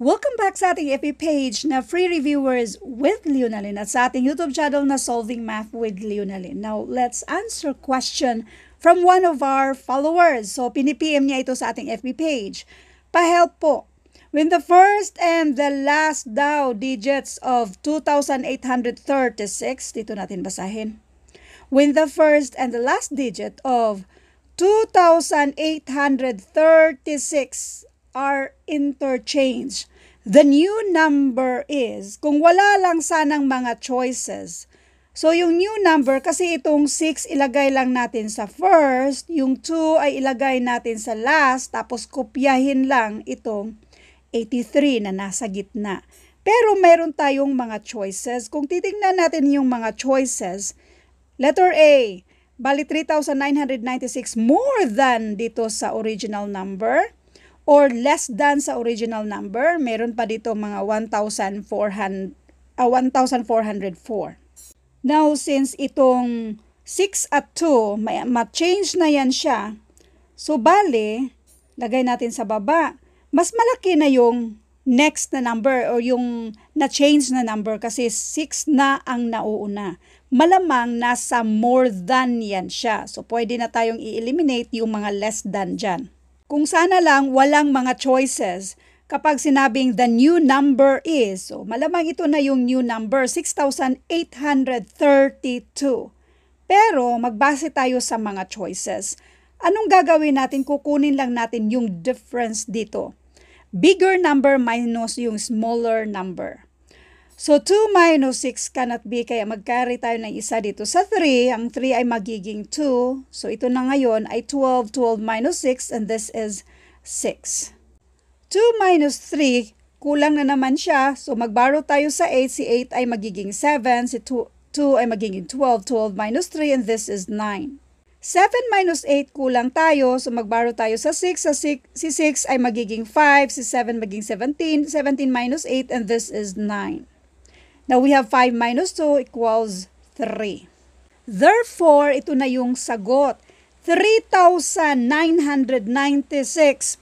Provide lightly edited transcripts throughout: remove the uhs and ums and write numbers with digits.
Welcome back sa ating FB page na Free Reviewers with Leonalyn at sa ating YouTube channel na Solving Math with Leonalyn. Now, let's answer question from one of our followers. So, pinipm niya ito sa ating FB page. Pa-help po. When the first and the last daw digits of 2,836, dito natin basahin. When the first and the last digit of 2,836 are interchanged, the new number is, kung wala lang sanang mga choices. So, yung new number, kasi itong 6 ilagay lang natin sa first, yung 2 ay ilagay natin sa last, tapos kopyahin lang itong 83 na nasa gitna. Pero meron tayong mga choices. Kung titingnan natin yung mga choices, letter A, bali 3,996 more than dito sa original number, or less than sa original number. Meron pa dito mga 1,404. Now, since itong 6 at 2, ma-change na yan siya. So, bale, lagay natin sa baba. Mas malaki na yung next na number or yung na-change na number kasi 6 na ang nauuna. Malamang nasa more than yan siya. So, pwede na tayong i-eliminate yung mga less than dyan. Kung sana lang walang mga choices, kapag sinabing the new number is, so malamang ito na yung new number, 6,832. Pero magbase tayo sa mga choices. Anong gagawin natin? Kukunin lang natin yung difference dito. Bigger number minus yung smaller number. So 2 minus 6 cannot be, kaya mag-carry tayo ng isa dito sa 3. Ang 3 ay magiging 2. So ito na ngayon ay 12. 12 minus 6 and this is 6. 2 minus 3, kulang na naman siya. So mag-borrow tayo sa 8. Si 8 ay magiging 7. Si 2 ay magiging 12. 12 minus 3 and this is 9. 7 minus 8, kulang tayo. So mag-borrow tayo sa 6. Si 6 ay magiging 5. Si 7 magiging 17. 17 minus 8 and this is 9. Now, we have 5 minus 2 equals 3. Therefore, ito na yung sagot. 3,996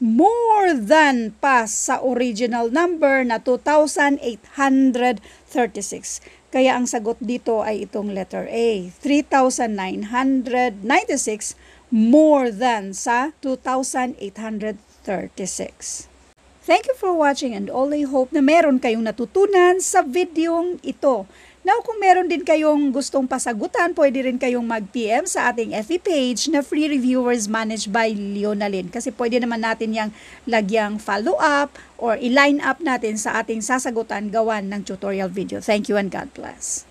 more than pa sa original number na 2,836. Kaya ang sagot dito ay itong letter A. 3,996 more than sa 2,836. Thank you for watching and all I hope na meron kayong natutunan sa videong ito. Now, kung meron din kayong gustong pasagutan, pwede rin kayong mag-PM sa ating FB page na Free Reviewers managed by Leonalyn. Kasi pwede naman natin yung lagyang follow-up or i-line up natin sa ating sasagutan gawan ng tutorial video. Thank you and God bless.